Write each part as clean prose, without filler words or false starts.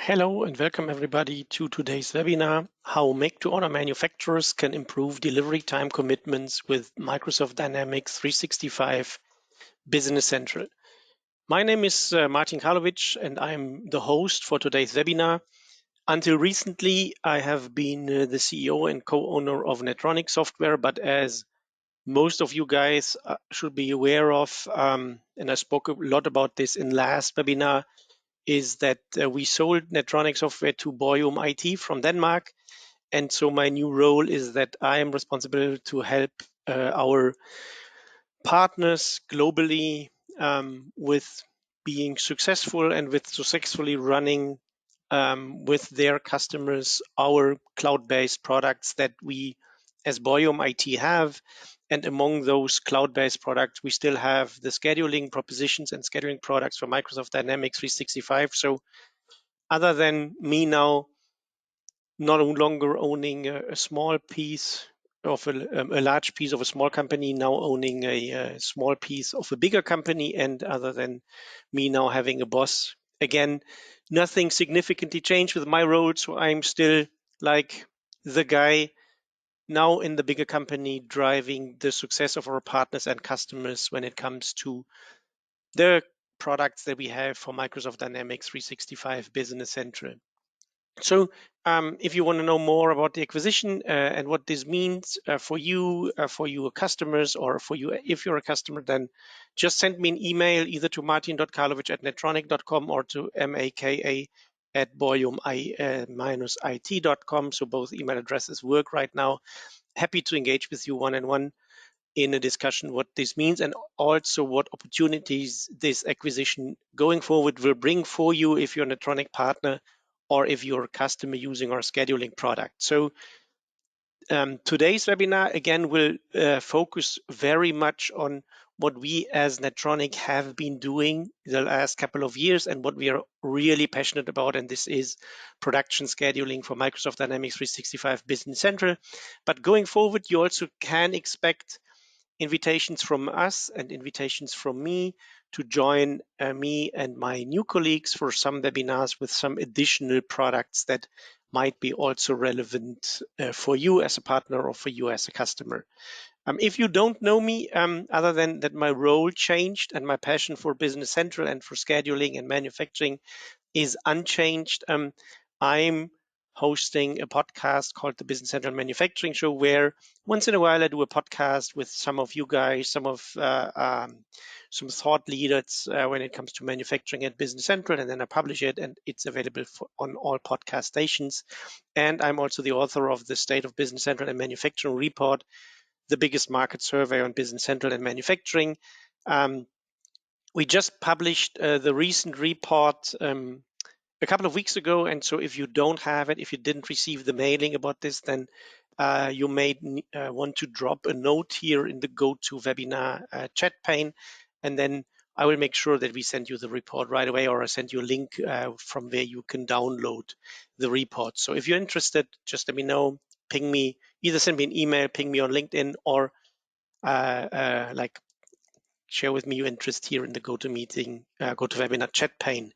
Hello and welcome everybody to today's webinar, how make-to-order manufacturers can improve delivery time commitments with Microsoft Dynamics 365 Business Central. My name is Martin Karlovic and I'm the host for today's webinar. Until recently, I have been the CEO and co-owner of Netronic Software, but as most of you guys should be aware of, and I spoke a lot about this in last webinar, is that we sold Netronic software to Boyum IT from Denmark. And so my new role is that I am responsible to help our partners globally with being successful and with successfully running with their customers our cloud-based products that we as Boyum IT have. And among those cloud-based products, we still have the scheduling propositions and scheduling products for Microsoft Dynamics 365. So other than me now not longer owning a small piece of a large piece of a small company, now owning a small piece of a bigger company, and other than me now having a boss, again, nothing significantly changed with my role. So I'm still like the guy now in the bigger company driving the success of our partners and customers when it comes to the products that we have for Microsoft Dynamics 365 Business Central. So if you want to know more about the acquisition and what this means for your customers, or for you, if you're a customer, then just send me an email either to martin.karlovic@netronic.com or to maka@boyum-it.com. So both email addresses work right now. Happy to engage with you one-on-one in a discussion what this means and also what opportunities this acquisition going forward will bring for you if you're an Netronic partner or if you're a customer using our scheduling product. So today's webinar again will focus very much on what we as Netronic have been doing the last couple of years and what we are really passionate about, and this is production scheduling for Microsoft Dynamics 365 Business Central. But going forward, you also can expect invitations from us and invitations from me to join me and my new colleagues for some webinars with some additional products that might be also relevant for you as a partner or for you as a customer. If you don't know me, other than that my role changed and my passion for Business Central and for scheduling and manufacturing is unchanged, I'm hosting a podcast called the Business Central Manufacturing Show, where once in a while I do a podcast with some of you guys, some thought leaders when it comes to manufacturing at Business Central, and then I publish it, and it's available on all podcast stations. And I'm also the author of the State of Business Central and Manufacturing Report, the biggest market survey on Business Central and manufacturing. We just published the recent report a couple of weeks ago, and so if you don't have it, if you didn't receive the mailing about this, then you may want to drop a note here in the GoToWebinar chat pane, and then I will make sure that we send you the report right away, or I send you a link from where you can download the report. So if you're interested, just let me know, ping me, either send me an email, ping me on LinkedIn, or like share with me your interest here in the GoToWebinar chat pane.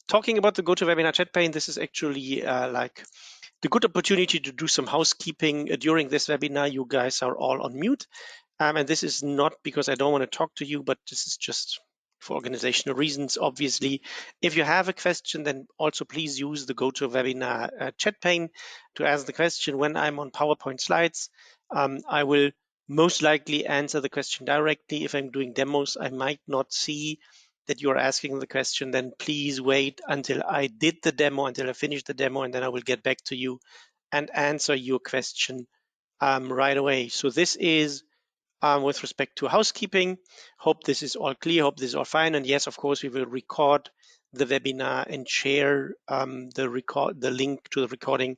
Talking about the GoToWebinar chat pane, this is actually like the good opportunity to do some housekeeping during this webinar. You guys are all on mute. And this is not because I don't want to talk to you, but this is just for organizational reasons. Obviously, if you have a question, then also please use the GoToWebinar chat pane to ask the question. When I'm on PowerPoint slides, I will most likely answer the question directly. If I'm doing demos, I might not see that you're asking the question. Then please wait until I did the demo, until I finish the demo, and then I will get back to you and answer your question right away. So this is with respect to housekeeping. Hope this is all clear, hope this is all fine. And yes, of course, we will record the webinar and share the link to the recording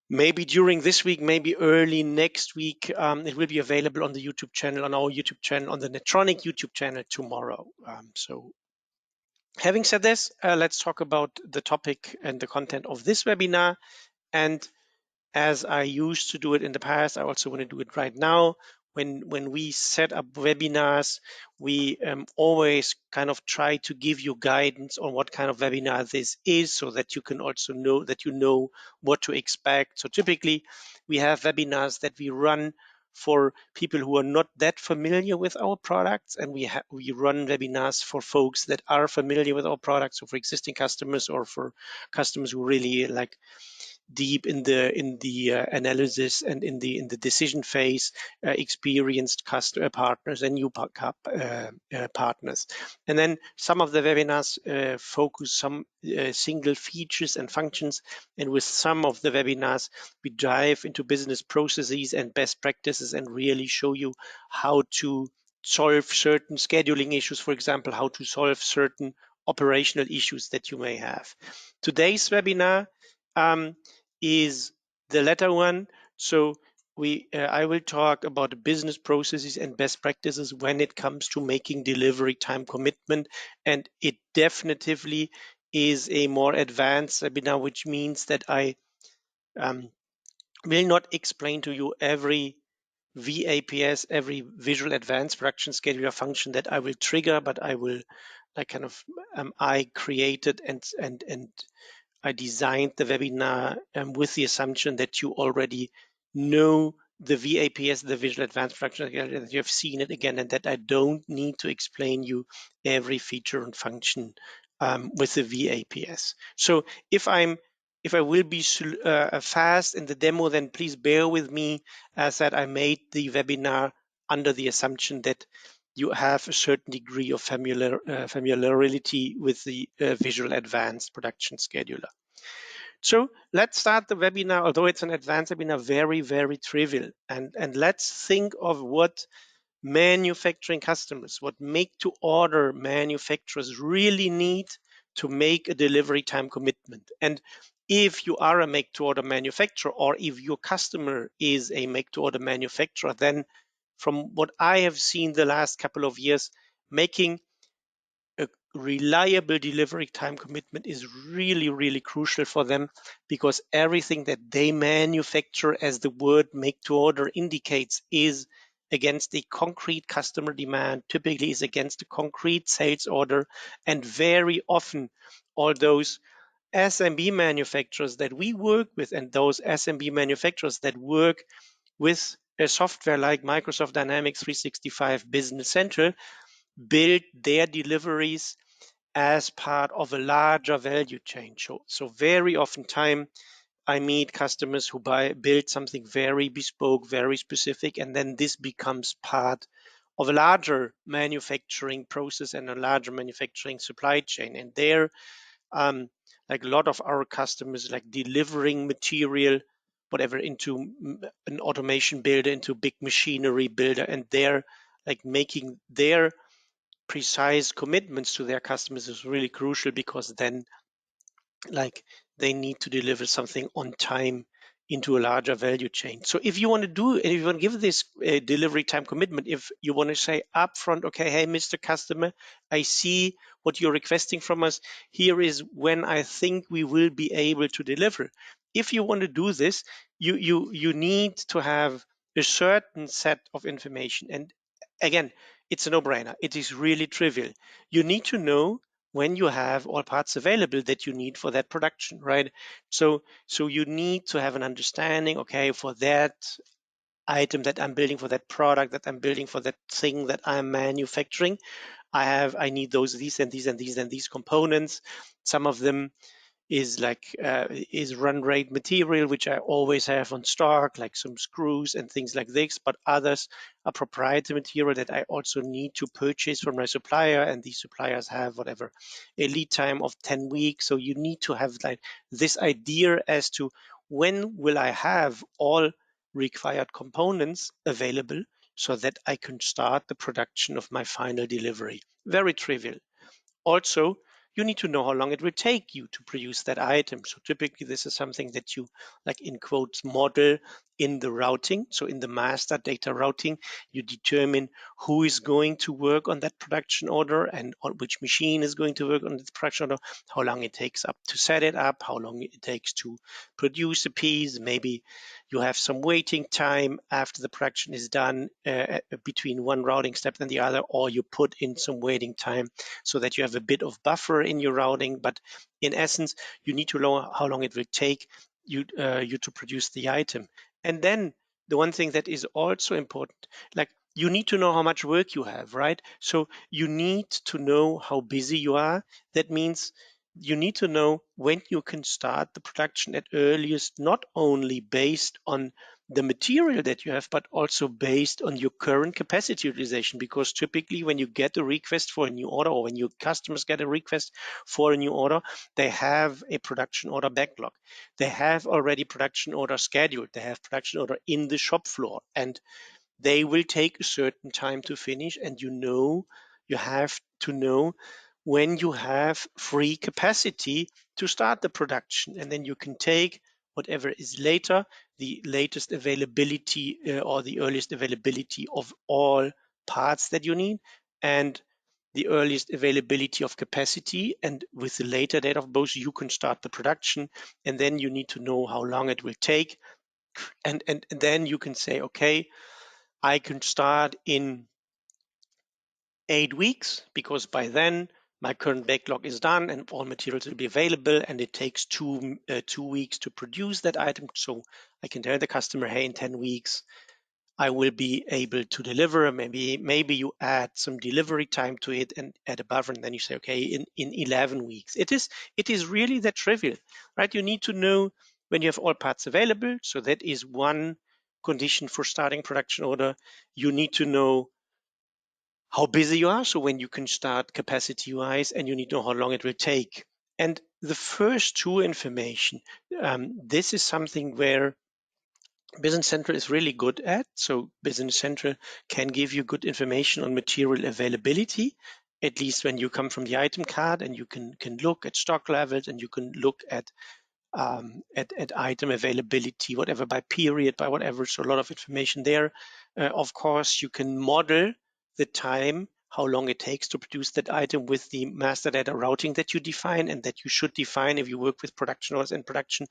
maybe during this week, maybe early next week. It will be available on the YouTube channel, on our YouTube channel, on the Netronic YouTube channel tomorrow. So having said this, let's talk about the topic and the content of this webinar. And as I used to do it in the past, I also want to do it right now. when we set up webinars, we always kind of try to give you guidance on what kind of webinar this is, so that you can also know that you know what to expect. So typically, we have webinars that we run for people who are not that familiar with our products, and we run webinars for folks that are familiar with our products, so for existing customers or for customers who really like deep in the analysis and in the decision phase, experienced customer partners and new partners. And then some of the webinars focus some single features and functions, and with some of the webinars we dive into business processes and best practices and really show you how to solve certain scheduling issues, for example, how to solve certain operational issues that you may have. Today's webinar is the latter one. So I will talk about business processes and best practices when it comes to making delivery time commitment, and it definitively is a more advanced webinar, which means that I will not explain to you every VAPS, every visual advanced production scheduler function that I will trigger, but I will like kind of I created and I designed the webinar with the assumption that you already know the VAPS, the Visual Advanced Production, that you have seen it again, and that I don't need to explain you every feature and function with the VAPS. So if I will be fast in the demo, then please bear with me, as that I made the webinar under the assumption that you have a certain degree of familiarity with the Visual Advanced Production Scheduler. So let's start the webinar, although it's an advanced webinar, very, very trivial. And let's think of what manufacturing customers, what make-to-order manufacturers really need to make a delivery time commitment. And if you are a make-to-order manufacturer, or if your customer is a make-to-order manufacturer, then from what I have seen the last couple of years, making a reliable delivery time commitment is really, really crucial for them, because everything that they manufacture, as the word make to order indicates, is against a concrete customer demand, typically is against a concrete sales order. And very often, all those SMB manufacturers that we work with, and those SMB manufacturers that work with a software like Microsoft Dynamics 365 Business Central, build their deliveries as part of a larger value chain. So very often time I meet customers who build something very bespoke, very specific, and then this becomes part of a larger manufacturing process and a larger manufacturing supply chain. And there, like a lot of our customers, like delivering material, whatever, into an automation builder, into big machinery builder, and they're like making their precise commitments to their customers is really crucial, because then like they need to deliver something on time into a larger value chain. So if you want to do, and if you want to give this delivery time commitment, if you want to say upfront, okay, hey, Mr. Customer, I see what you're requesting from us. Here is when I think we will be able to deliver. If you want to do this, you need to have a certain set of information. And again, it's a no-brainer. It is really trivial. You need to know when you have all parts available that you need for that production, right? So you need to have an understanding, okay, for that item that I'm building, for that product that I'm building, for that thing that I'm manufacturing, I need these and these and these and these components. Some of them is run rate material, which I always have on stock, like some screws and things like this, but others are proprietary material that I also need to purchase from my supplier, and these suppliers have whatever a lead time of 10 weeks. So you need to have like this idea as to when will I have all required components available, so that I can start the production of my final delivery. Very trivial. Also, you need to know how long it will take you to produce that item. So typically this is something that you, like in quotes, model in the routing. So in the master data routing, you determine who is going to work on that production order and on which machine is going to work on the production order, how long it takes up to set it up, how long it takes to produce a piece. Maybe you have some waiting time after the production is done between one routing step and the other, or you put in some waiting time so that you have a bit of buffer in your routing. But in essence, you need to know how long it will take you to produce the item. And then the one thing that is also important, like you need to know how much work you have, right? So you need to know how busy you are. That means you need to know when you can start the production at earliest, not only based on the material that you have, but also based on your current capacity utilization. Because typically when you get a request for a new order, or when your customers get a request for a new order, they have a production order backlog. They have already production order scheduled. They have production order in the shop floor, and they will take a certain time to finish. And you have to know when you have free capacity to start the production, and then you can take whatever is later, the latest availability or the earliest availability of all parts that you need, and the earliest availability of capacity, and with the later date of both, you can start the production. And then you need to know how long it will take, and then you can say, okay, I can start in 8 weeks, because by then my current backlog is done and all materials will be available, and it takes 2 weeks to produce that item. So I can tell the customer, hey, in 10 weeks I will be able to deliver. Maybe you add some delivery time to it and add a buffer, and then you say, okay, in 11 weeks. It is really that trivial, right? You need to know when you have all parts available. So that is one condition for starting production order. You need to know how busy you are, so when you can start capacity wise, and you need to know how long it will take. And the first two information, this is something where Business Central is really good at. So Business Central can give you good information on material availability, at least when you come from the item card, and you can look at stock levels, and you can look at item availability, whatever, by period, by whatever. So a lot of information there. Of course, you can model the time, how long it takes to produce that item with the master data routing that you define, and that you should define if you work with production orders and production.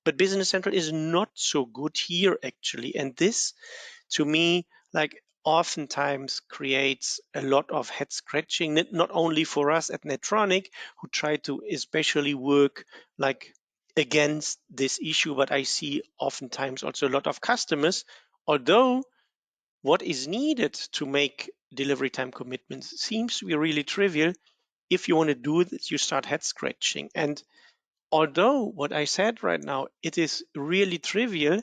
But Business Central is not so good here, actually. And this, to me, like oftentimes creates a lot of head scratching, not only for us at Netronic, who try to especially work like against this issue, but I see oftentimes also a lot of customers, although what is needed to make delivery time commitments seems to be really trivial. If you want to do this, you start head scratching. And although what I said right now, it is really trivial,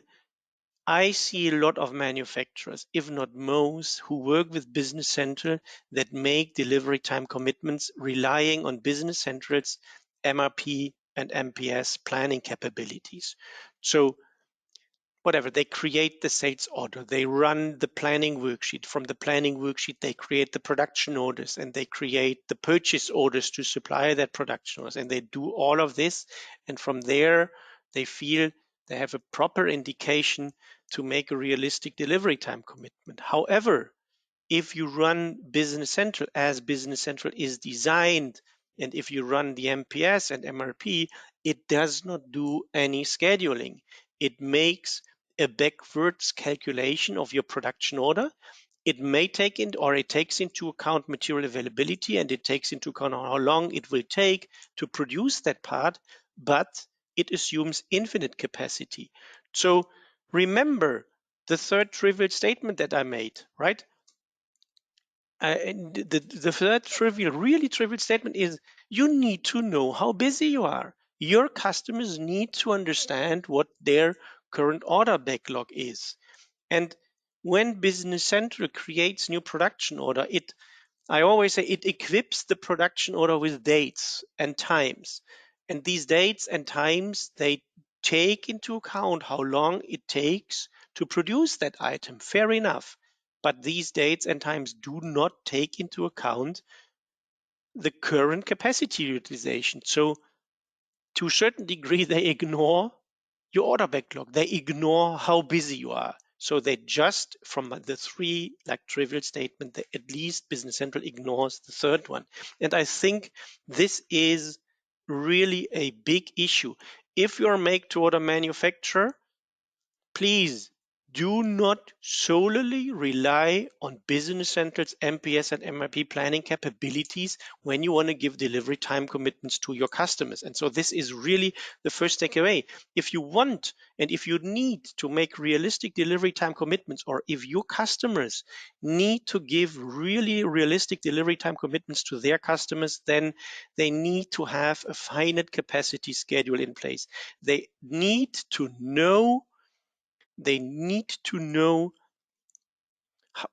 I see a lot of manufacturers, if not most, who work with Business Central that make delivery time commitments relying on Business Central's MRP and MPS planning capabilities. So whatever, they create the sales order, they run the planning worksheet. From the planning worksheet, they create the production orders, and they create the purchase orders to supply that production orders, and they do all of this. And from there, they feel they have a proper indication to make a realistic delivery time commitment. However, if you run Business Central as Business Central is designed, and if you run the MPS and MRP, it does not do any scheduling. It makes a backwards calculation of your production order. It may take in, or it takes into account material availability, and it takes into account how long it will take to produce that part, but it assumes infinite capacity. So remember the third trivial statement that I made, right? The third really trivial statement is you need to know how busy you are. Your customers need to understand what their current order backlog is. And when Business Central creates new production order, I always say it equips the production order with dates and times. And these dates and times, they take into account how long it takes to produce that item. Fair enough. But these dates and times do not take into account the current capacity utilization. So to a certain degree, they ignore your order backlog. They ignore how busy you are. So they just, from the three like trivial statement, at least Business Central ignores the third one. And I think this is really a big issue. If you're a make-to-order manufacturer, please do not solely rely on Business Central's MPS and MRP planning capabilities when you want to give delivery time commitments to your customers. And so this is really the first takeaway. If you want and if you need to make realistic delivery time commitments, or if your customers need to give really realistic delivery time commitments to their customers, then they need to have a finite capacity schedule in place. They need to know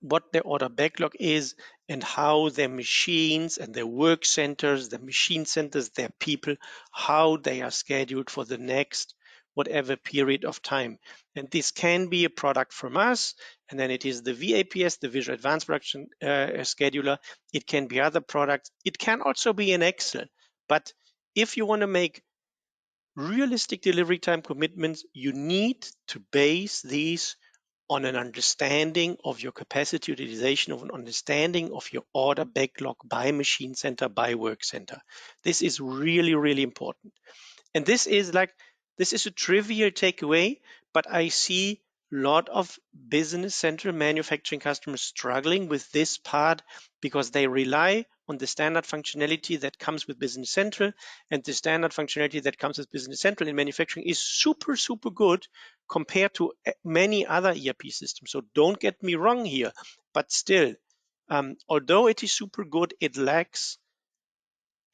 what their order backlog is and how their machines and their work centers, their machine centers, their people, how they are scheduled for the next whatever period of time. And this can be a product from us, and then it is the VAPS, the Visual Advanced Production Scheduler. It can be other products. It can also be in Excel. But if you want to make realistic delivery time commitments, you need to base these on an understanding of your capacity utilization, of an understanding of your order backlog by machine center, by work center. This is really, really important. And this is a trivial takeaway, but I see a lot of Business Central manufacturing customers struggling with this part because they rely on the standard functionality that comes with Business Central, and the standard functionality that comes with Business Central in manufacturing is super, super good compared to many other ERP systems. So don't get me wrong here, but still, although it is super good, it lacks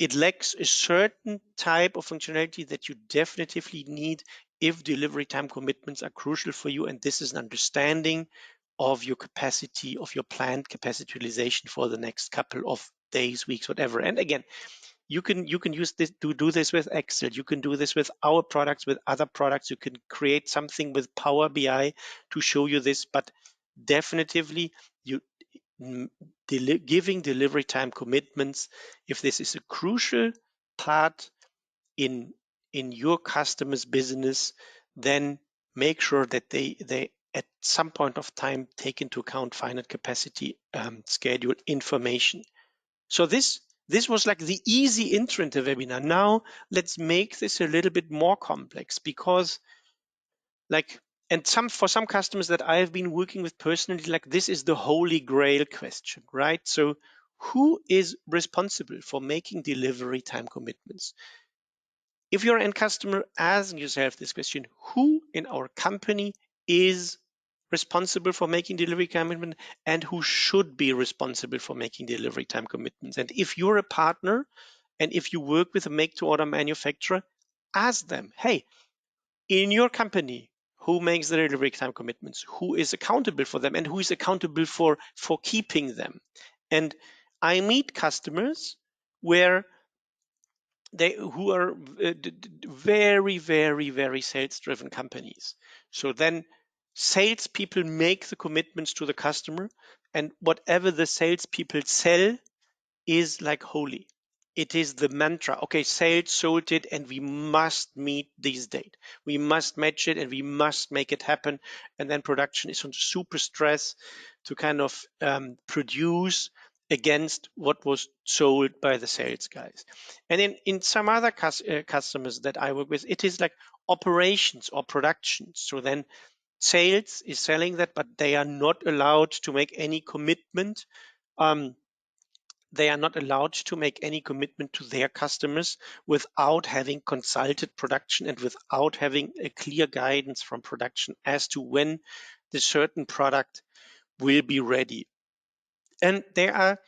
a certain type of functionality that you definitively need if delivery time commitments are crucial for you. And this is an understanding of your capacity, of your planned capacity utilization for the next couple of days, weeks, whatever. And again, you can use this to do this with Excel. You can do this with our products, with other products. You can create something with Power BI to show you this, but definitively you giving delivery time commitments, if this is a crucial part in your customer's business, then make sure that they at some point of time take into account finite capacity schedule information. So this was like the easy intro into the webinar. Now let's make this a little bit more complex, because for some customers that I've been working with personally, this is the holy grail question, right? So who is responsible for making delivery time commitments? If you're an end customer, ask yourself this question: who in our company is responsible for making delivery commitment, and who should be responsible for making delivery time commitments? And if you're a partner and if you work with a make-to-order manufacturer, ask them, hey, in your company, who makes the delivery time commitments? Who is accountable for them, and who is accountable for keeping them? And I meet customers who are very, very, very sales-driven companies. So then salespeople make the commitments to the customer, and whatever the salespeople sell is like holy. It is the mantra. Okay, sales sold it, and we must meet this date. We must match it, and we must make it happen. And then production is on super stress to kind of produce against what was sold by the sales guys. And in some other customers that I work with, it is like operations or production. So then sales is selling that, but they are not allowed to make any commitment. They are not allowed to make any commitment to their customers without having consulted production and without having a clear guidance from production as to when the certain product will be ready. And there are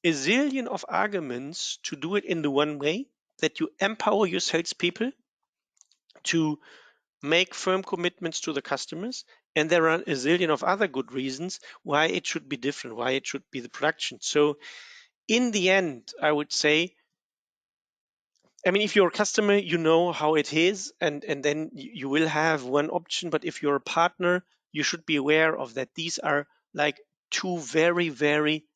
a zillion of arguments to do it in the one way, that you empower your salespeople to make firm commitments to the customers. And there are a zillion of other good reasons why it should be different, why it should be the production. So in the end, I would say, I mean, if you're a customer, you know how it is, and then you will have one option. But if you're a partner, you should be aware of that. These are like two very, very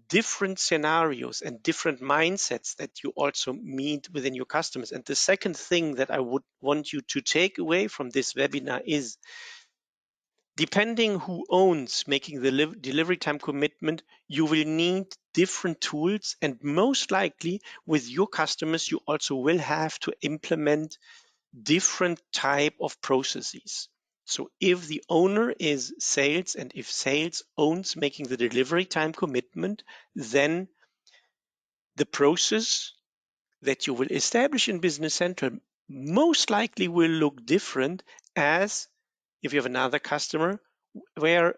different scenarios and different mindsets that you also meet within your customers. And the second thing that I would want you to take away from this webinar is, depending who owns making the delivery time commitment, you will need different tools, and most likely with your customers, you also will have to implement different type of processes. So if the owner is sales, and if sales owns making the delivery time commitment, then the process that you will establish in Business Central most likely will look different as if you have another customer where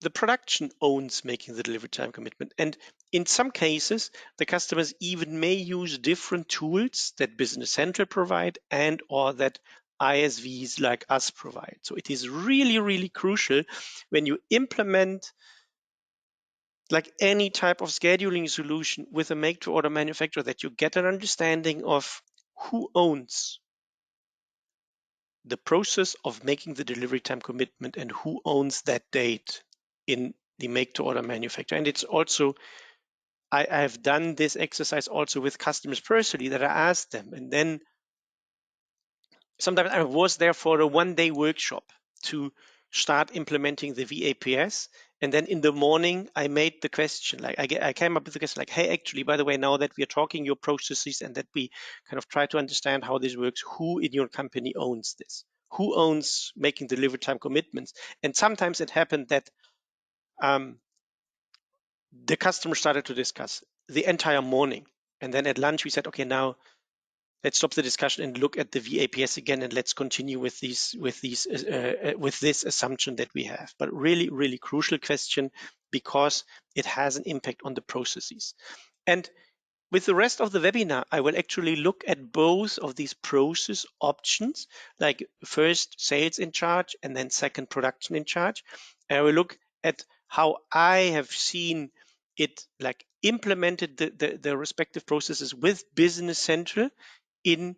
the production owns making the delivery time commitment. And in some cases, the customers even may use different tools that Business Central provide and or that ISVs like us provide. So it is really, really crucial when you implement like any type of scheduling solution with a make-to-order manufacturer that you get an understanding of who owns the process of making the delivery time commitment and who owns that date in the make-to-order manufacturer. And it's also, I've done this exercise also with customers personally, that I asked them, and then sometimes I was there for a one-day workshop to start implementing the VAPS. And then in the morning, I made the question, like I came up with the question like, hey, actually, by the way, now that we are talking your processes and that we kind of try to understand how this works, who in your company owns this? Who owns making delivery time commitments? And sometimes it happened that the customer started to discuss the entire morning. And then at lunch, we said, okay, now let's stop the discussion and look at the VAPS again, and let's continue with this assumption that we have. But really, really crucial question, because it has an impact on the processes. And with the rest of the webinar, I will actually look at both of these process options, like first sales in charge and then second production in charge. And I will look at how I have seen it like implemented the respective processes with Business Central in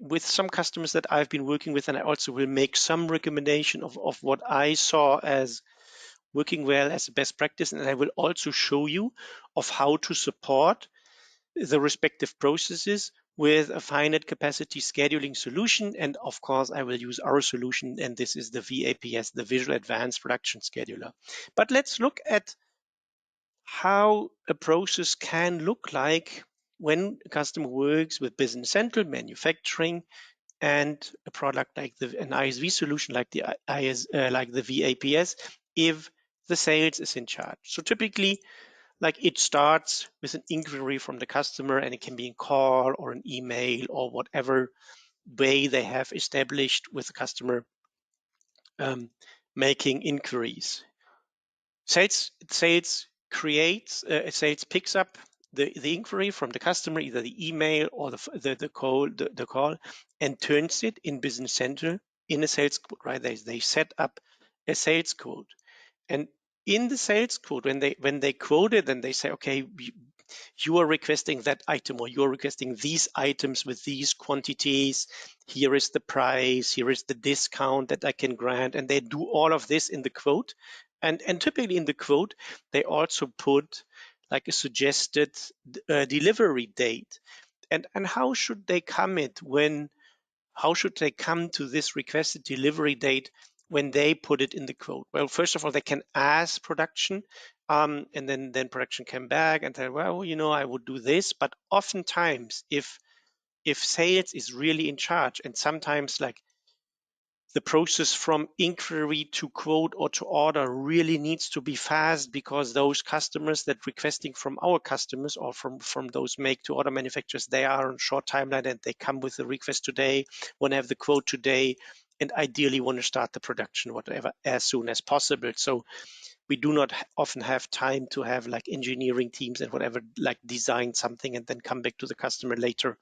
with some customers that I've been working with, and I also will make some recommendation of what I saw as working well as a best practice, and I will also show you of how to support the respective processes with a finite capacity scheduling solution. And of course, I will use our solution, and this is the VAPS, the Visual Advanced Production Scheduler. But let's look at how a process can look like when a customer works with Business Central, manufacturing, and a product like an ISV solution like the VAPS, if the sales is in charge. So typically, like it starts with an inquiry from the customer, and it can be a call or an email or whatever way they have established with the customer making inquiries. Sales picks up the inquiry from the customer, either the email or the call, and turns it in Business Central in a sales quote, right? They set up a sales quote, and in the sales quote, when they quote it, then they say, okay, you are requesting that item, or you're requesting these items with these quantities. Here is the price. Here is the discount that I can grant, and they do all of this in the quote. And typically in the quote, they also put like a suggested delivery date. And how should they how should they come to this requested delivery date when they put it in the quote? Well, first of all, they can ask production, and then production came back and said, well, I would do this. But oftentimes, if sales is really in charge, and sometimes like the process from inquiry to quote or to order really needs to be fast, because those customers that requesting from our customers or from those make to order manufacturers, they are on short timeline and they come with the request today, want to have the quote today, and ideally want to start the production whatever as soon as possible. So we do not often have time to have like engineering teams and whatever like design something and then come back to the customer later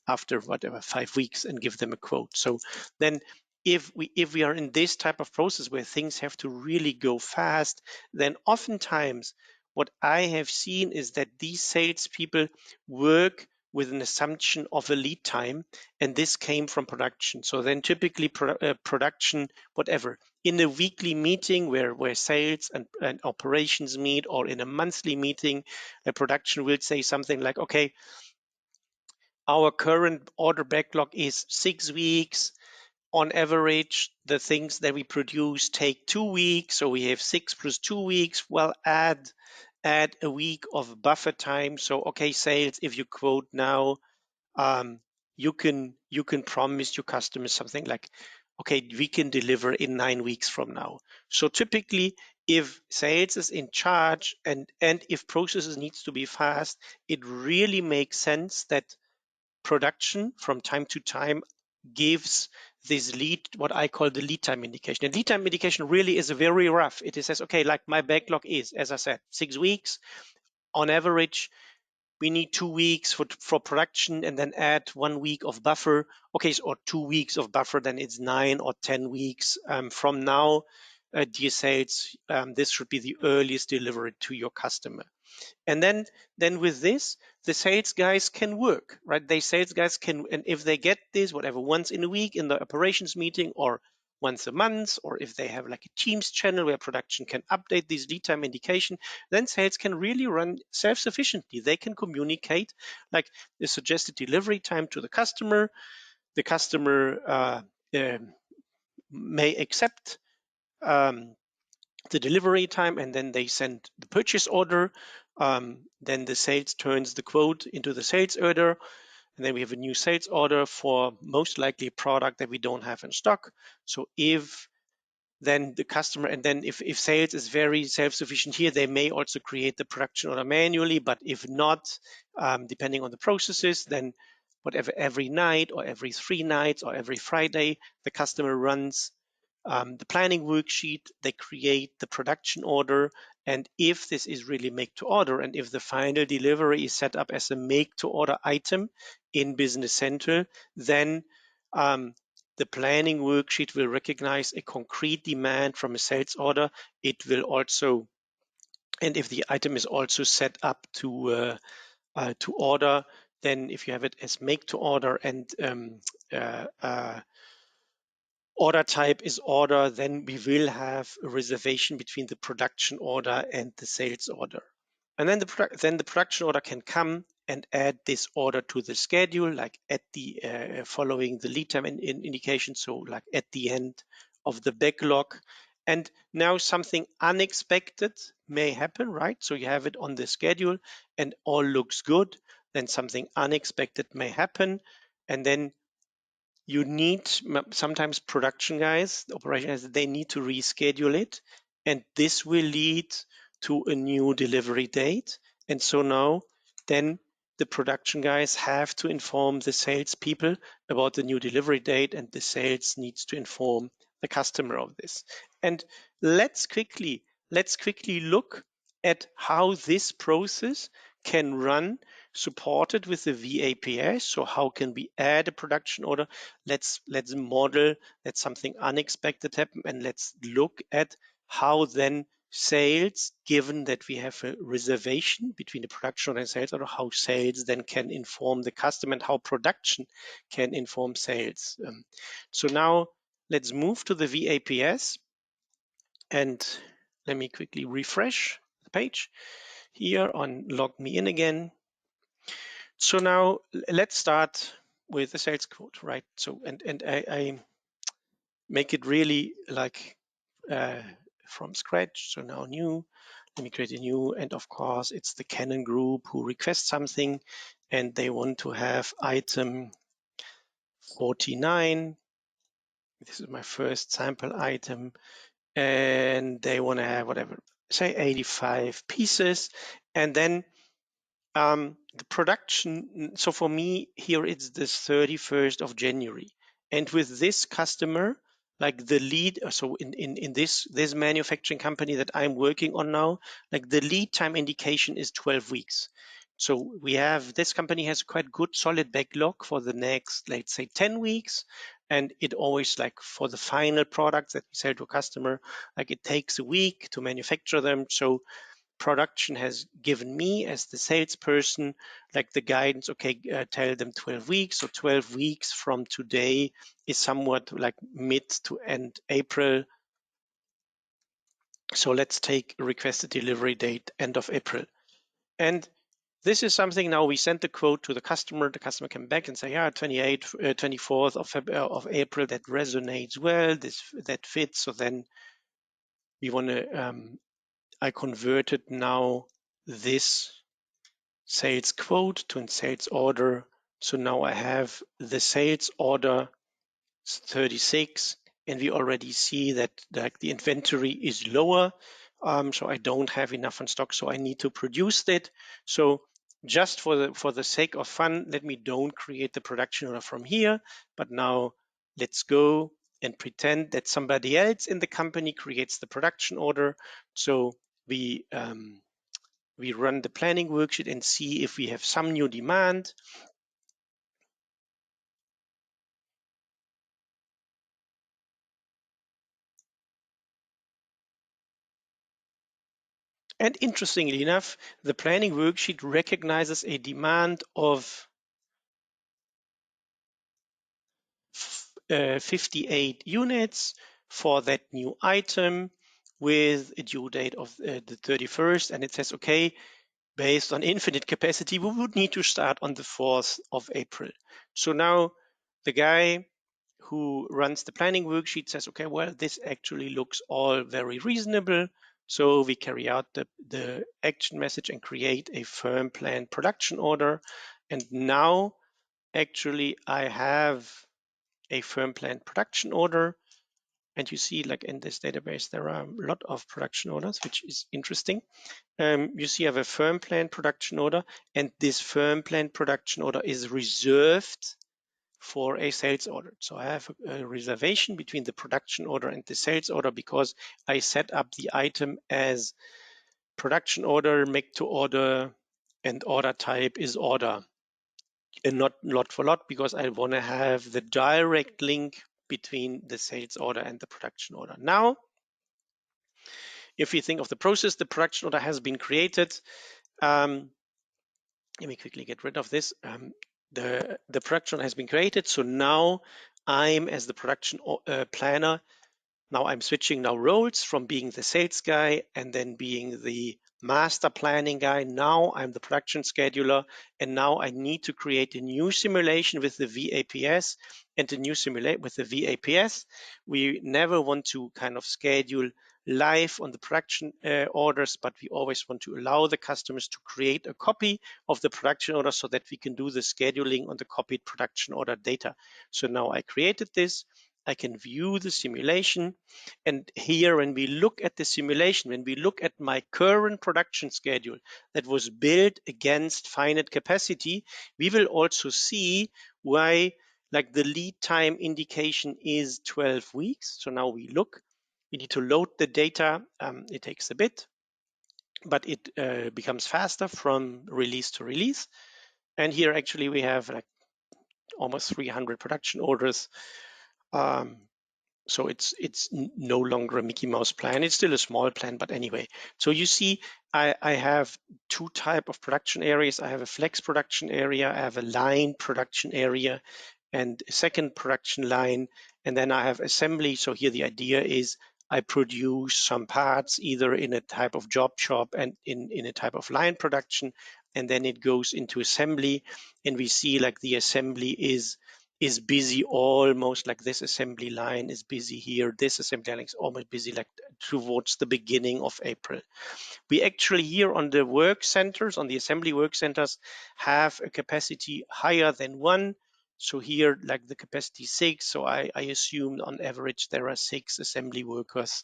after whatever 5 weeks and give them a quote. So then if we are in this type of process where things have to really go fast, then oftentimes what I have seen is that these salespeople work with an assumption of a lead time, and this came from production. So then typically production, whatever, in a weekly meeting where sales and operations meet, or in a monthly meeting, a production will say something like, okay, our current order backlog is 6 weeks. On average, the things that we produce take 2 weeks, so we have 6 plus 2 weeks. Well, add a week of buffer time. So okay, sales, if you quote now, you can promise your customers something like, okay, we can deliver in 9 weeks from now. So typically, if sales is in charge and if processes needs to be fast, it really makes sense that production from time to time gives this lead, what I call the lead time indication. And lead time indication really is very rough. It says, okay, like my backlog is, as I said, 6 weeks. On average, we need 2 weeks for production, and then add 1 week of buffer. Okay, or 2 weeks of buffer, then it's 9 or 10 weeks from now. Dear sales, this should be the earliest delivery to your customer. And then with this, the sales guys can work, right? They sales guys can, and if they get this, whatever, once in a week in the operations meeting, or once a month, or if they have like a Teams channel where production can update this lead time indication, then sales can really run self-sufficiently. They can communicate like the suggested delivery time to the customer. The customer may accept the delivery time, and then they send the purchase order. Then the sales turns the quote into the sales order, and then we have a new sales order for most likely a product that we don't have in stock. So if then the customer, and then if sales is very self-sufficient here, they may also create the production order manually, but if not, depending on the processes, then whatever, every night or every 3 nights or every Friday, the customer runs the planning worksheet, they create the production order, and if this is really make to order, and if the final delivery is set up as a make to order item in Business Central, then the planning worksheet will recognize a concrete demand from a sales order. It will also, and if the item is also set up to order, then if you have it as make to order and order type is order, then we will have a reservation between the production order and the sales order. And then the production order can come and add this order to the schedule, like at the following the lead time indication, so like at the end of the backlog. And now something unexpected may happen, right? So you have it on the schedule and all looks good. Then something unexpected may happen, and then you need, sometimes production guys, the operation guys, they need to reschedule it, and this will lead to a new delivery date. And so now then the production guys have to inform the sales people about the new delivery date, and the sales needs to inform the customer of this. And let's quickly look at how this process can run supported with the VAPS. So how can we add a production order? Let's model that something unexpected happened, and let's look at how then sales, given that we have a reservation between the production order and sales order, how sales then can inform the customer, and how production can inform sales. So now let's move to the VAPS, and let me quickly refresh the page here on log me in again. So now let's start with the sales quote, right? So and I make it really like from scratch. So now new, let me create a new, and of course it's the Canon group who requests something, and they want to have item 49. This is my first sample item, and they want to have whatever, say 85 pieces, and then the production. So for me here, it's the 31st of January. And with this customer, like the lead, so in this manufacturing company that I'm working on now, like the lead time indication is 12 weeks. So we have, this company has quite good solid backlog for the next, let's say 10 weeks. And it always, like for the final products that we sell to a customer, like it takes a week to manufacture them. So production has given me as the salesperson, like the guidance, okay, tell them 12 weeks. So 12 weeks from today is somewhat like mid to end April. So let's take a requested delivery date, end of April. And this is something now we sent the quote to the customer came back and say, yeah, 24th of April, that resonates well, that fits. So then we want to, I converted now this sales quote to a sales order. So now I have the sales order 36, and we already see that like the inventory is lower. So I don't have enough in stock, so I need to produce it. So just for the sake of fun, let me don't create the production order from here, but now let's go and pretend that somebody else in the company creates the production order. So we run the planning worksheet and see if we have some new demand. And interestingly enough, the planning worksheet recognizes a demand of 58 units for that new item with a due date of the 31st. And it says, okay, based on infinite capacity, we would need to start on the 4th of April. So now the guy who runs the planning worksheet says, okay, well, this actually looks all very reasonable. So we carry out the action message and create a firm plan production order. And now actually I have a firm plan production order. And you see, like in this database, there are a lot of production orders, which is interesting. You see I have a firm plan production order, and this firm plan production order is reserved for a sales order. So I have a reservation between the production order and the sales order because I set up the item as production order, make to order, and order type is order, and not lot for lot, because I want to have the direct link between the sales order and the production order. Now, if we think of the process, the production order has been created. Let me quickly get rid of this. The production has been created. So now I'm, as the production planner, now I'm switching now roles from being the sales guy and then being the master planning guy. Now I'm the production scheduler, and now I need to create a new simulation with the VAPS and a new simulate with the VAPS. We never want to kind of schedule live on the production orders, but we always want to allow the customers to create a copy of the production order so that we can do the scheduling on the copied production order data. So now I created this. I can view the simulation. And here, when we look at the simulation, when we look at my current production schedule that was built against finite capacity, we will also see why, like, the lead time indication is 12 weeks. So now we need to load the data. It takes a bit, but it becomes faster from release to release. And here actually we have like almost 300 production orders. So it's no longer a Mickey Mouse plan. It's still a small plan, but anyway. So you see, I have two types of production areas. I have a flex production area. I have a line production area and a second production line. And then I have assembly. So here the idea is I produce some parts either in a type of job shop and in a type of line production. And then it goes into assembly. And we see like the assembly is busy, almost like this assembly line is busy here. This assembly line is almost busy like towards the beginning of April. We actually here on the work centers, on the assembly work centers, have a capacity higher than 1. So here, like the capacity 6. So I assume on average there are 6 assembly workers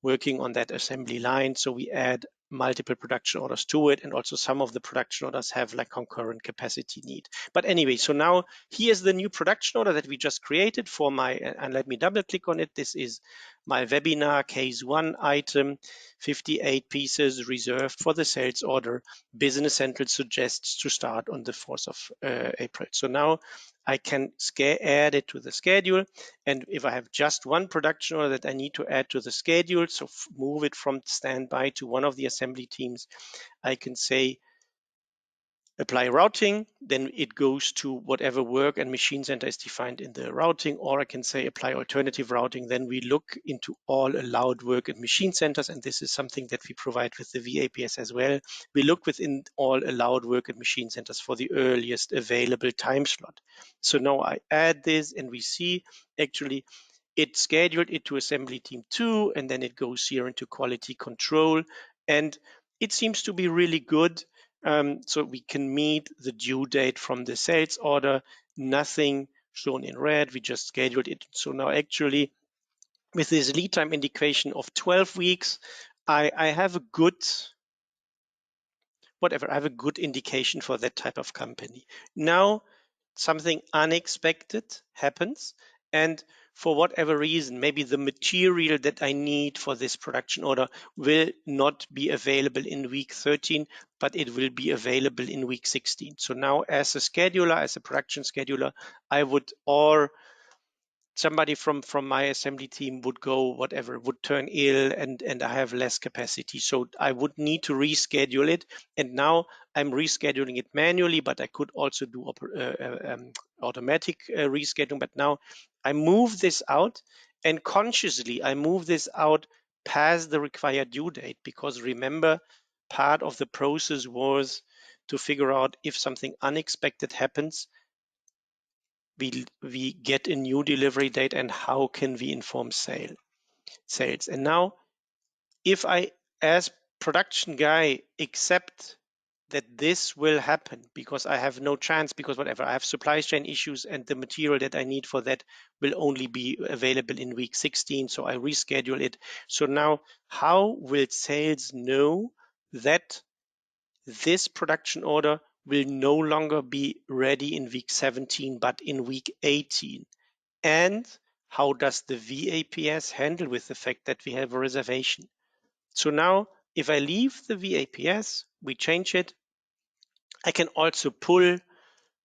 working on that assembly line. So we add multiple production orders to it, and also some of the production orders have like concurrent capacity need. But anyway, so now here's the new production order that we just created for my, and let me double click on it. This is my webinar case 1 item, 58 pieces reserved for the sales order. Business Central suggests to start on the 4th of April. So now I can add it to the schedule. And if I have just one production order that I need to add to the schedule, so move it from standby to one of the assembly teams, I can say apply routing, then it goes to whatever work and machine center is defined in the routing, or I can say apply alternative routing. Then we look into all allowed work and machine centers, and this is something that we provide with the VAPS as well. We look within all allowed work and machine centers for the earliest available time slot. So now I add this and we see actually it scheduled it to assembly team 2, and then it goes here into quality control, and it seems to be really good. So we can meet the due date from the sales order, nothing shown in red, we just scheduled it. So now actually with this lead time indication of 12 weeks, I have a good, I have a good indication for that type of company. Now, something unexpected happens, and for whatever reason, maybe the material that I need for this production order will not be available in week 13, but it will be available in week 16. So now as a scheduler, as a production scheduler, I would, or somebody from my assembly team would turn ill, and I have less capacity. So I would need to reschedule it. And now I'm rescheduling it manually, but I could also do automatic rescheduling. But now I move this out, and consciously I move this out past the required due date, because remember, part of the process was to figure out if something unexpected happens, we get a new delivery date, and how can we inform sales. And now if I, as production guy, accept that this will happen because I have no chance, because whatever, I have supply chain issues and the material that I need for that will only be available in week 16, so I reschedule it. So now how will sales know that this production order will no longer be ready in week 17, but in week 18? And how does the VAPS handle with the fact that we have a reservation? So now, if I leave the VAPS, we change it. I can also pull,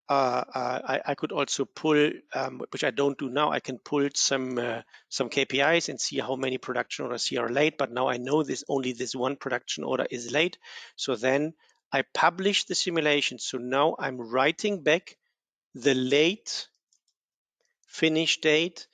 I could also pull, which I don't do now, I can pull some KPIs and see how many production orders here are late. But now I know only this one production order is late. So then I publish the simulation. So now I'm writing back the late finish date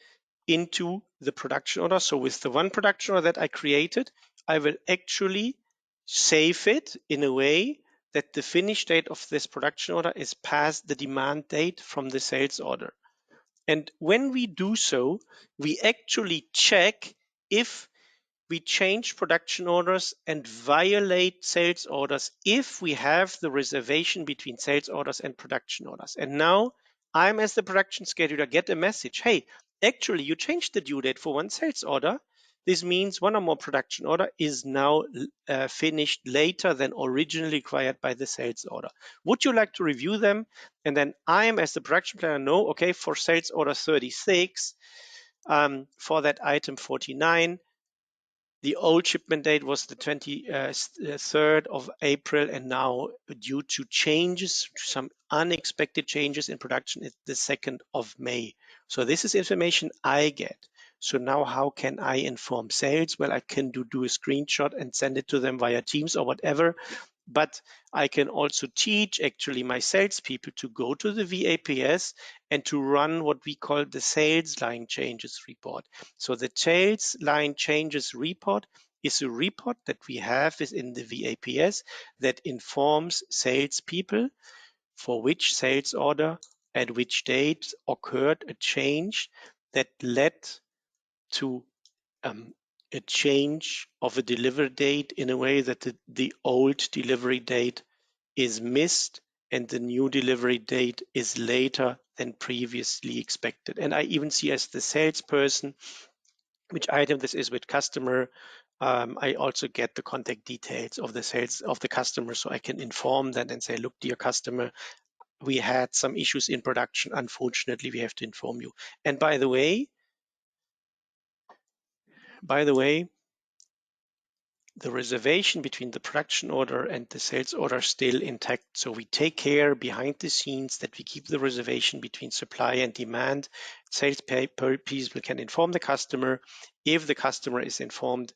into the production order. So with the one production order that I created, I will actually save it in a way that the finish date of this production order is past the demand date from the sales order. And when we do so, we actually check if we change production orders and violate sales orders if we have the reservation between sales orders and production orders. And now I'm, as the production scheduler, get a message, hey, actually you changed the due date for one sales order. This means one or more production order is now finished later than originally required by the sales order. Would you like to review them? And then I'm, as the production planner, know, okay, for sales order 36, for that item 49, the old shipment date was the 23rd of April, and now due to changes, some unexpected changes in production, it's the 2nd of May. So this is information I get. So now how can I inform sales? Well, I can do a screenshot and send it to them via Teams or whatever. But I can also teach actually my salespeople to go to the VAPS and to run what we call the sales line changes report. So the sales line changes report is a report that we have within the VAPS that informs salespeople for which sales order at which date occurred a change that led to a change of a delivery date in a way that the old delivery date is missed and the new delivery date is later than previously expected. And I even see, as the salesperson, which item this is with customer. I also get the contact details of the sales of the customer, so I can inform them and say, look, dear customer, we had some issues in production. Unfortunately, we have to inform you. And by the way, By the way, the reservation between the production order and the sales order is still intact. So we take care behind the scenes that we keep the reservation between supply and demand. Sales people can inform the customer. If the customer is informed,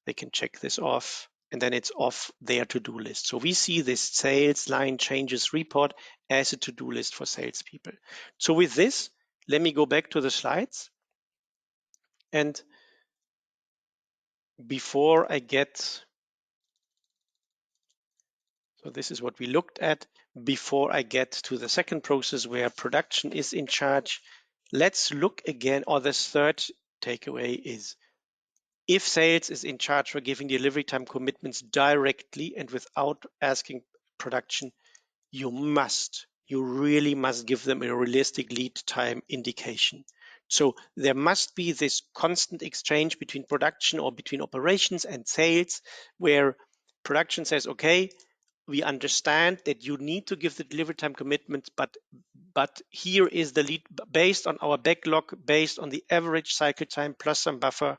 they can check this off, and then it's off their to-do list. So we see this sales line changes report as a to-do list for salespeople. So with this, let me go back to the slides. And before I get, so this is what we looked at. Before I get to the second process where production is in charge, let's look again, or the third takeaway is, if sales is in charge for giving delivery time commitments directly and without asking production, you really must give them a realistic lead time indication. So there must be this constant exchange between production or between operations and sales, where production says, okay, we understand that you need to give the delivery time commitments, but here is the lead based on our backlog, based on the average cycle time plus some buffer.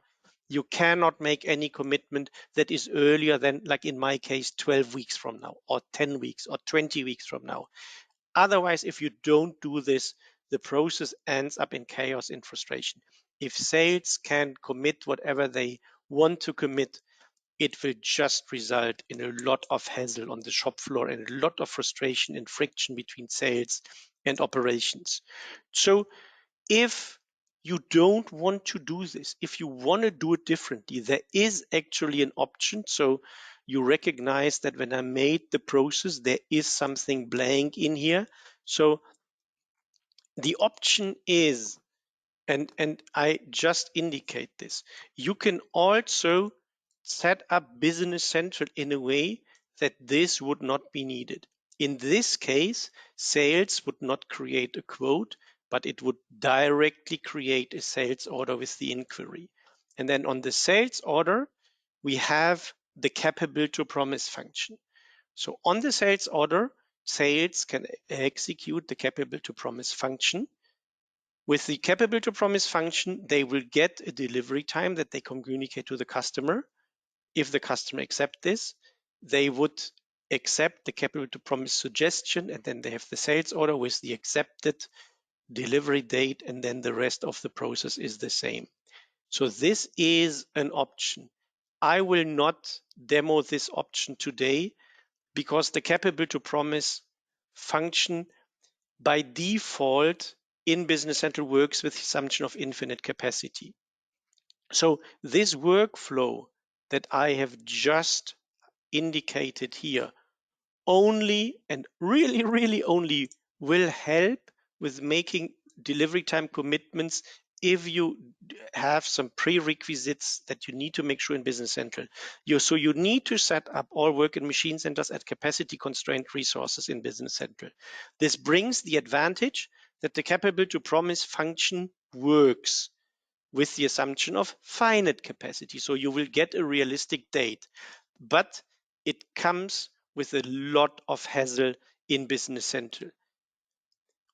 You cannot make any commitment that is earlier than, like in my case, 12 weeks from now, or 10 weeks, or 20 weeks from now. Otherwise, if you don't do this, the process ends up in chaos and frustration. If sales can commit whatever they want to commit, it will just result in a lot of hassle on the shop floor and a lot of frustration and friction between sales and operations. So if you don't want to do this, if you want to do it differently, there is actually an option. So you recognize that when I made the process, there is something blank in here. So the option is, and I just indicate this, you can also set up Business Central in a way that this would not be needed. In this case, sales would not create a quote, but it would directly create a sales order with the inquiry. And then on the sales order, we have the capable to promise function. So on the sales order, sales can execute the capable to promise function. With the capable to promise function, they will get a delivery time that they communicate to the customer. If the customer accepts this, they would accept the capable to promise suggestion, and then they have the sales order with the accepted delivery date, and then the rest of the process is the same. So this is an option. I will not demo this option today because the capable to promise function by default in Business Central works with the assumption of infinite capacity. So this workflow that I have just indicated here only, and really only, will help with making delivery time commitments if you have some prerequisites that you need to make sure in Business Central. So you need to set up all work and machine centers at capacity constrained resources in Business Central. This brings the advantage that the capable to promise function works with the assumption of finite capacity. So you will get a realistic date, but it comes with a lot of hassle in Business Central.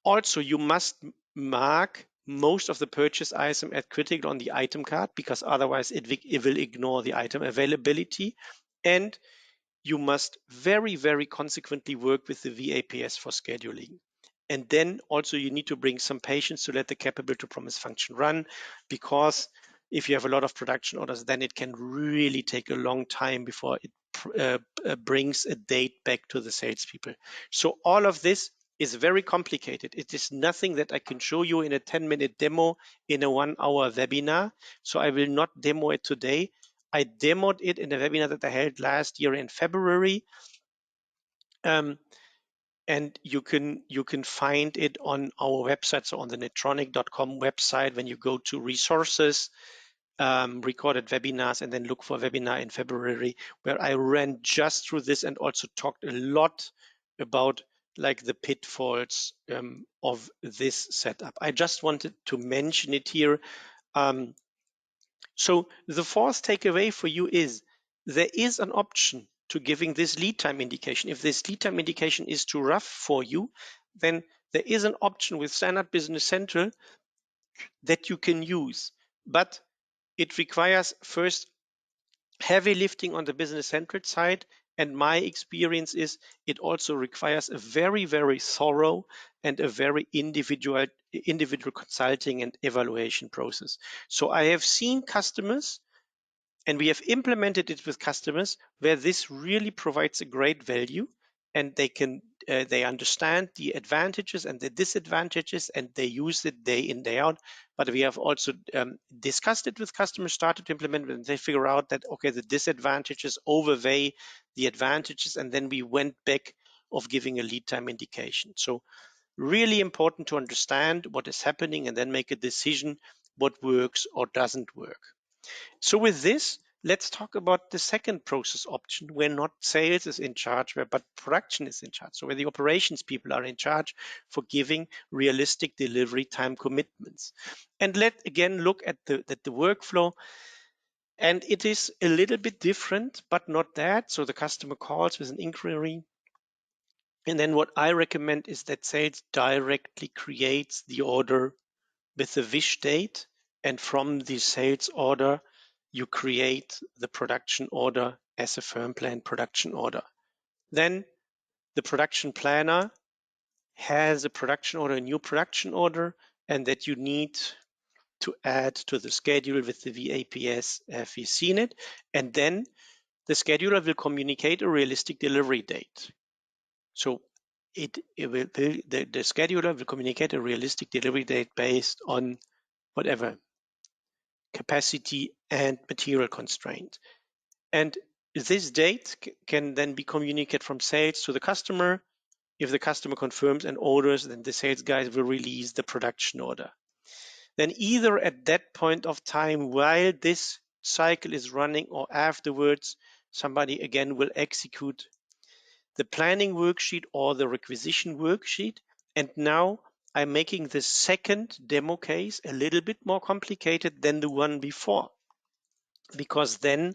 Also, you must mark most of the purchase item as critical on the item card, because otherwise it will ignore the item availability. And you must very consequently work with the VAPS for scheduling. And then also you need to bring some patience to let the capable to promise function run, because if you have a lot of production orders, then it can really take a long time before it brings a date back to the salespeople. So all of this is very complicated. It is nothing that I can show you in a 10-minute demo in a 1-hour webinar. So I will not demo it today. I demoed it in a webinar that I held last year in February. And you can find it on our website, so on the netronic.com website. When you go to resources, recorded webinars, and then look for webinar in February, where I ran just through this and also talked a lot about like the pitfalls of this setup. I just wanted to mention it here. So the fourth takeaway for you is there is an option to giving this lead time indication. If this lead time indication is too rough for you, then there is an option with Standard Business Central that you can use. But it requires first heavy lifting on the Business Central side. And my experience is it also requires a very, very thorough and a very individual consulting and evaluation process. So I have seen customers, and we have implemented it with customers where this really provides a great value, and they understand the advantages and the disadvantages, and they use it day in, day out. But we have also discussed it with customers, started to implement it, and they figure out that, okay, the disadvantages overweigh the advantages, and then we went back of giving a lead time indication. So really important to understand what is happening and then make a decision what works or doesn't work. So with this, let's talk about the second process option where not sales is in charge, but production is in charge. So where the operations people are in charge for giving realistic delivery time commitments. And let's again look at the workflow. And it is a little bit different, but not that. So the customer calls with an inquiry. And then what I recommend is that sales directly creates the order with the wish date, and from the sales order, you create the production order as a firm plan production order. Then the production planner has a production order, a new production order, and that you need to add to the schedule with the VAPS. Have you seen it? And then the scheduler will communicate a realistic delivery date. So the scheduler will communicate a realistic delivery date based on whatever capacity and material constraint. And this date can then be communicated from sales to the customer. If the customer confirms and orders, then the sales guys will release the production order. Then either at that point of time while this cycle is running or afterwards, somebody again will execute the planning worksheet or the requisition worksheet. And now I'm making the second demo case a little bit more complicated than the one before, because then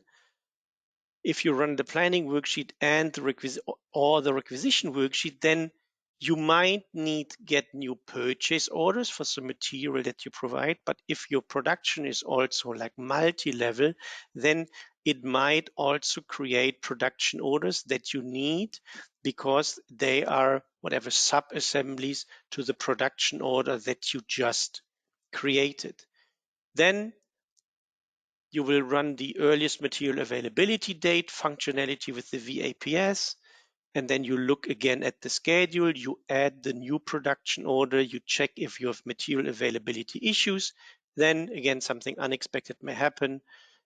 if you run the planning worksheet and the requisition worksheet, then you might need get new purchase orders for some material that you provide. But if your production is also like multi-level, then it might also create production orders that you need because they are whatever sub-assemblies to the production order that you just created. Then you will run the earliest material availability date functionality with the VAPS, and then you look again at the schedule, you add the new production order, you check if you have material availability issues. Then again, something unexpected may happen.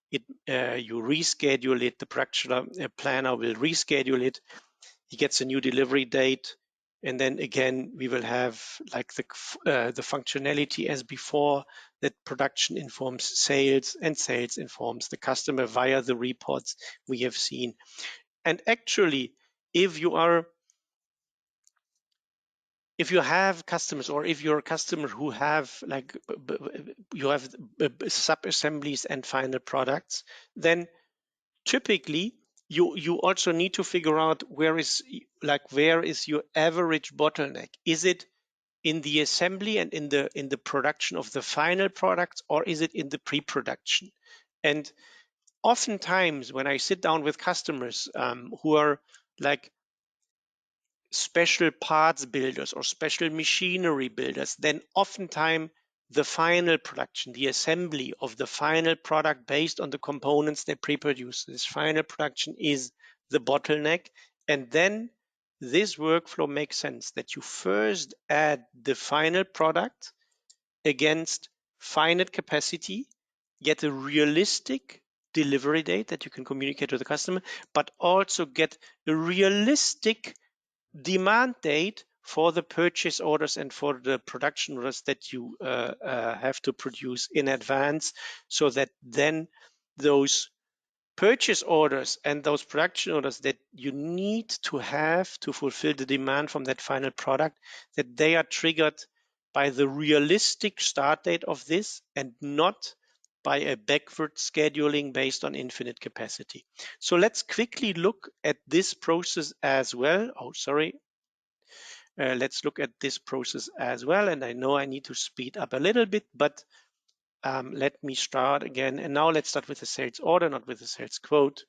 You reschedule it, the production planner will reschedule it. He gets a new delivery date. And then again, we will have like the functionality as before, that production informs sales and sales informs the customer via the reports we have seen. And actually, if you have customers, or if you're a customer who have like you have sub-assemblies and final products, then typically you also need to figure out where is your average bottleneck. Is it in the assembly and in the production of the final products, or is it in the pre-production? And oftentimes when I sit down with customers who are like special parts builders or special machinery builders, then oftentimes the final production, the assembly of the final product based on the components they pre-produce, this final production is the bottleneck. And then this workflow makes sense that you first add the final product against finite capacity, get a realistic delivery date that you can communicate to the customer, but also get a realistic demand date for the purchase orders and for the production orders that you have to produce in advance, so that then those purchase orders and those production orders that you need to have to fulfill the demand from that final product, that they are triggered by the realistic start date of this and not by a backward scheduling based on infinite capacity. So let's quickly look at this process as well. Let's look at this process as well. And I know I need to speed up a little bit, but Let me start again. And now let's start with the sales order, not with the sales quote.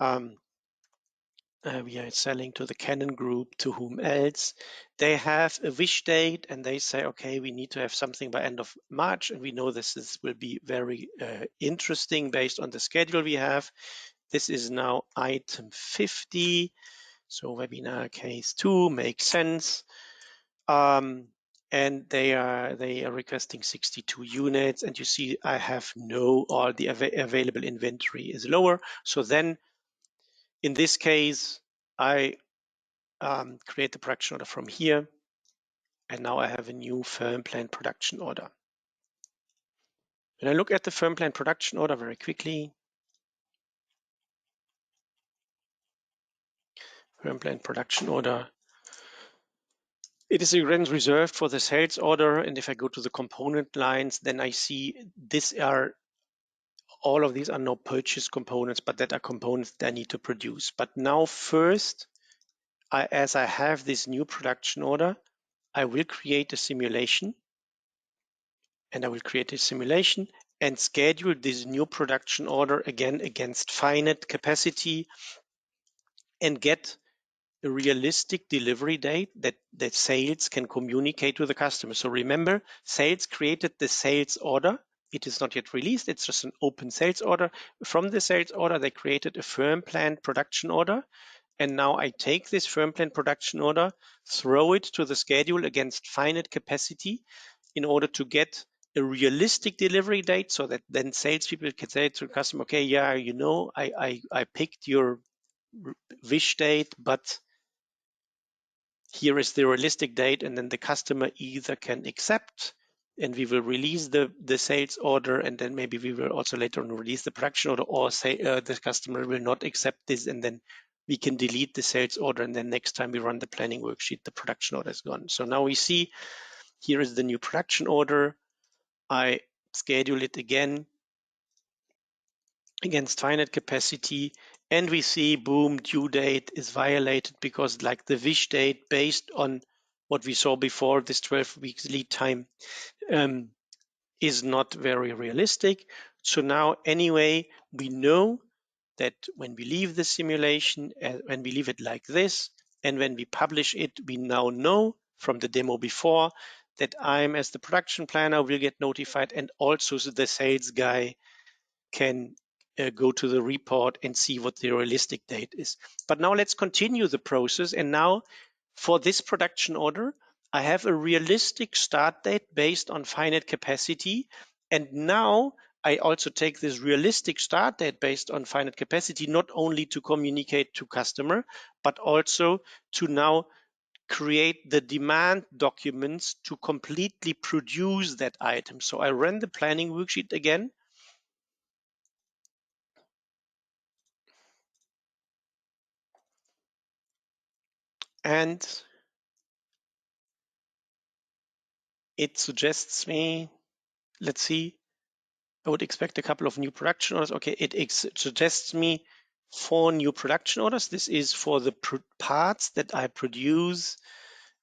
We are selling to the Canon Group, to whom else. They have a wish date and they say, okay, we need to have something by end of March. And we know this will be very interesting based on the schedule we have. This is now item 50. So webinar case 2 makes sense. And they are requesting 62 units, and you see I have all the available inventory is lower. So then in this case, I create the production order from here, and now I have a new firm plan production order. When I look at the firm plan production order very quickly, firm plan production order, it is again reserved for the sales order. And if I go to the component lines, then I see all of these are no purchase components, but that are components that I need to produce. But now first, as I have this new production order, I will create a simulation. And I will create a simulation and schedule this new production order again against finite capacity and get a realistic delivery date that sales can communicate to the customer. So remember, sales created the sales order. It is not yet released. It's just an open sales order. From the sales order, they created a firm plan production order. And now I take this firm plan production order, throw it to the schedule against finite capacity in order to get a realistic delivery date, so that then salespeople can say to the customer, okay, yeah, I picked your wish date, but here is the realistic date, and then the customer either can accept and we will release the sales order, and then maybe we will also later on release the production order, or say the customer will not accept this, and then we can delete the sales order, and then next time we run the planning worksheet, the production order is gone. So now we see here is the new production order. I schedule it again against finite capacity, and we see, boom, due date is violated because like the wish date based on what we saw before, this 12 weeks lead time is not very realistic. So now anyway, we know that when we leave the simulation, when we leave it like this, and when we publish it, we now know from the demo before that I'm, as the production planner, will get notified, and also the sales guy can go to the report and see what the realistic date is. But now let's continue the process. And now for this production order, I have a realistic start date based on finite capacity. And now I also take this realistic start date based on finite capacity, not only to communicate to customer, but also to now create the demand documents to completely produce that item. So I run the planning worksheet again. And it suggests me, let's see, I would expect a couple of new production orders. Okay, it suggests me 4 new production orders. This is for the parts that I produce.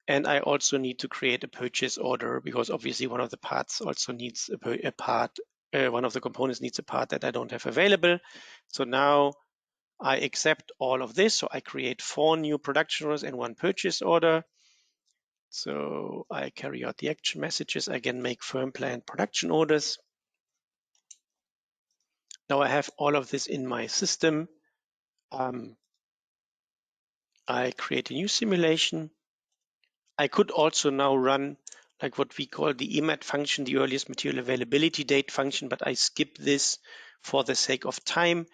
And I also need to create a purchase order, because obviously one of the parts also needs a part, one of the components needs a part that I don't have available. So now I accept all of this. So I create 4 new production orders and 1 purchase order. So I carry out the action messages. I can make firm plan production orders. Now I have all of this in my system. I create a new simulation. I could also now run like what we call the EMAT function, the earliest material availability date function, but I skip this for the sake of time.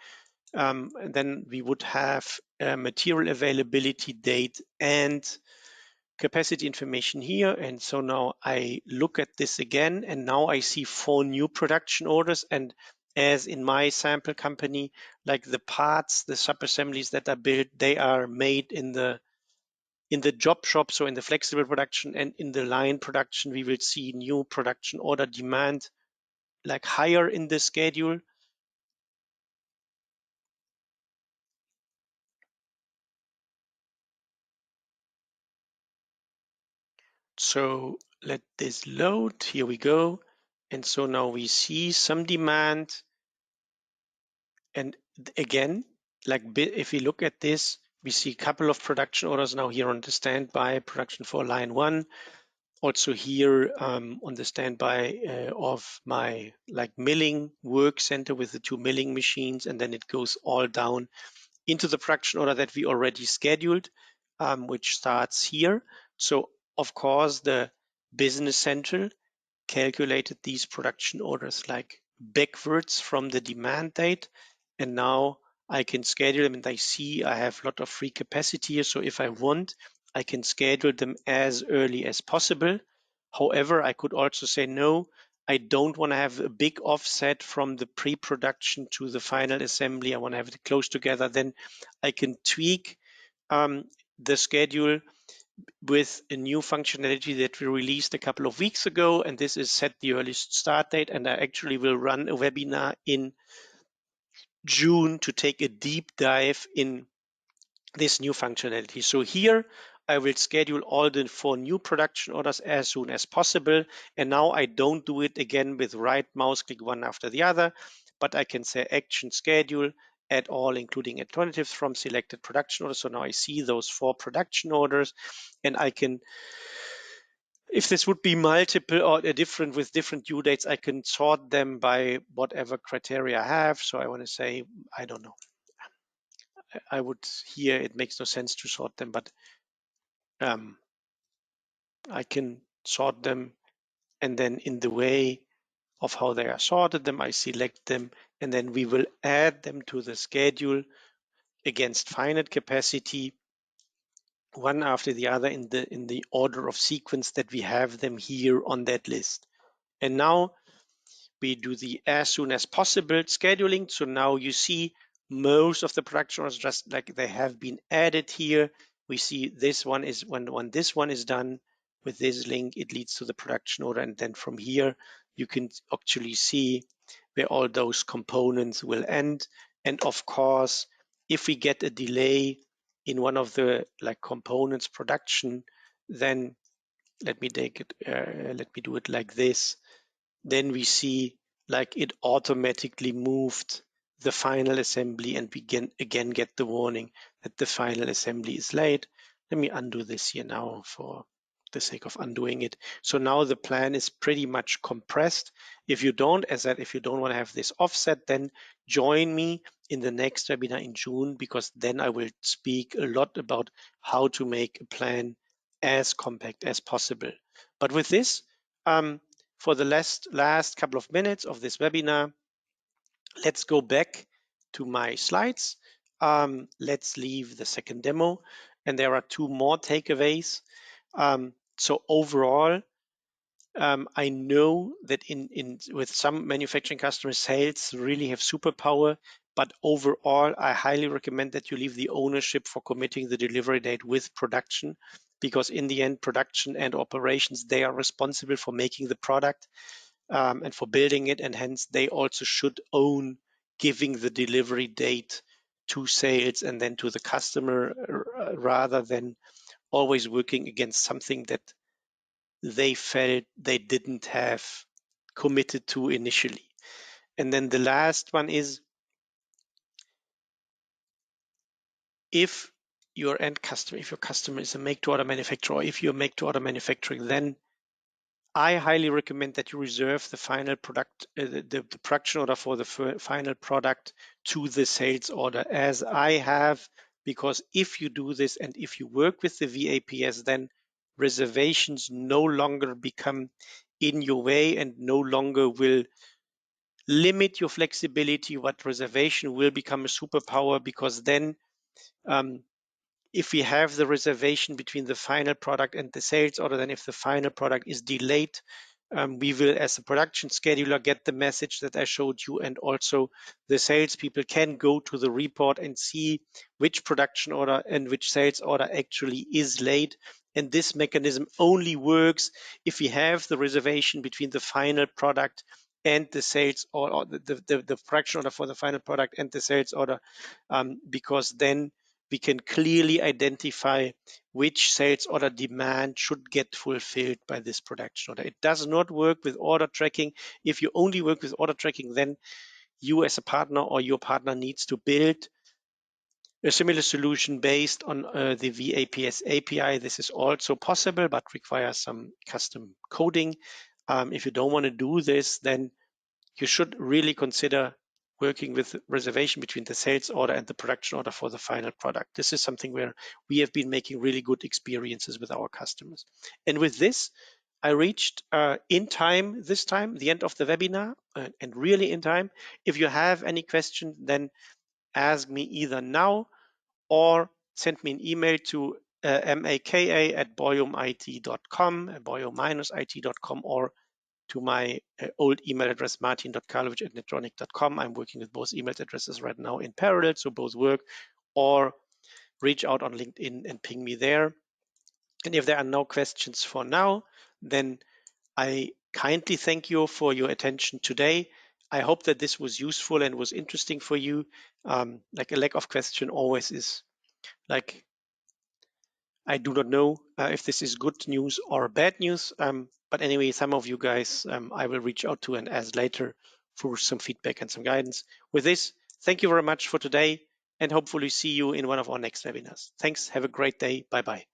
And then we would have a material availability date and capacity information here. And so now I look at this again, and now I see 4 new production orders. And as in my sample company, like the parts, the sub-assemblies that are built, they are made in the job shop, so in the flexible production, and in the line production, we will see new production order demand like higher in the schedule. So let this load. Here we go. And so now we see some demand. And again, like if we look at this, we see a couple of production orders now here on the standby production for line 1. Also here on the standby of my like milling work center with the 2 milling machines, and then it goes all down into the production order that we already scheduled, which starts here. So of course the Business Central calculated these production orders like backwards from the demand date, and now I can schedule them, and I see I have a lot of free capacity here. So if I want, I can schedule them as early as possible. However, I could also say, no, I don't want to have a big offset from the pre-production to the final assembly. I want to have it close together. Then I can tweak the schedule with a new functionality that we released a couple of weeks ago, and this is set the earliest start date, and I actually will run a webinar in June to take a deep dive in this new functionality. So here I will schedule all the 4 new production orders as soon as possible, and now I don't do it again with right mouse click one after the other, but I can say action schedule, add all including alternatives from selected production orders. So now I see those 4 production orders, and I can, if this would be multiple or different with different due dates, I can sort them by whatever criteria I have. So I want to say, I don't know, I would here, it makes no sense to sort them, but I can sort them, and then in the way of how they are sorted them, I select them, and then we will add them to the schedule against finite capacity, one after the other in the order of sequence that we have them here on that list. And now we do the as soon as possible scheduling. So now you see most of the production orders just like they have been added here. We see this one is when this one is done with this link, it leads to the production order. And then from here, you can actually see where all those components will end. And of course, if we get a delay in one of the like components production, then let me take it, let me do it like this. Then we see like it automatically moved the final assembly, and we can again get the warning that the final assembly is late. Let me undo this here now for the sake of undoing it. So now the plan is pretty much compressed. If you don't, as I said, if you don't want to have this offset, then join me in the next webinar in June, because then I will speak a lot about how to make a plan as compact as possible. But with this, for the last couple of minutes of this webinar, let's go back to my slides. Let's leave the second demo, and there are 2 more takeaways. So overall, I know that with some manufacturing customers, sales really have superpower, but overall, I highly recommend that you leave the ownership for committing the delivery date with production, because in the end, production and operations, they are responsible for making the product and for building it, and hence they also should own giving the delivery date to sales and then to the customer, rather than always working against something that they felt they didn't have committed to initially. And then the last one is, if your end customer, if your customer is a make-to-order manufacturer, or if you're make-to-order manufacturing, then I highly recommend that you reserve the final product, the production order for the final product to the sales order, as I have, because if you do this and if you work with the VAPS, then reservations no longer become in your way and no longer will limit your flexibility. What reservation will become a superpower, because then if we have the reservation between the final product and the sales order, then if the final product is delayed, we will, as a production scheduler, get the message that I showed you, and also the salespeople can go to the report and see which production order and which sales order actually is late. And this mechanism only works if we have the reservation between the final product and the sales, or the production order for the final product and the sales order, because then we can clearly identify which sales order demand should get fulfilled by this production order. It does not work with order tracking. If you only work with order tracking, then you as a partner or your partner needs to build a similar solution based on the VAPS API. This is also possible, but requires some custom coding. If you don't want to do this, then you should really consider working with reservation between the sales order and the production order for the final product. This is something where we have been making really good experiences with our customers. And with this, I reached in time this time, the end of the webinar, and really in time. If you have any questions, then ask me either now or send me an email to maka@boyumit.com, boyum-it.com, or to my old email address, martin.karlovic@netronic.com. I'm working with both email addresses right now in parallel, so both work, or reach out on LinkedIn and ping me there. And if there are no questions for now, then I kindly thank you for your attention today. I hope that this was useful and was interesting for you. Like a lack of question always is like, I do not know if this is good news or bad news. But anyway, some of you guys I will reach out to and ask later for some feedback and some guidance. With this, thank you very much for today and hopefully see you in one of our next webinars. Thanks. Have a great day. Bye-bye.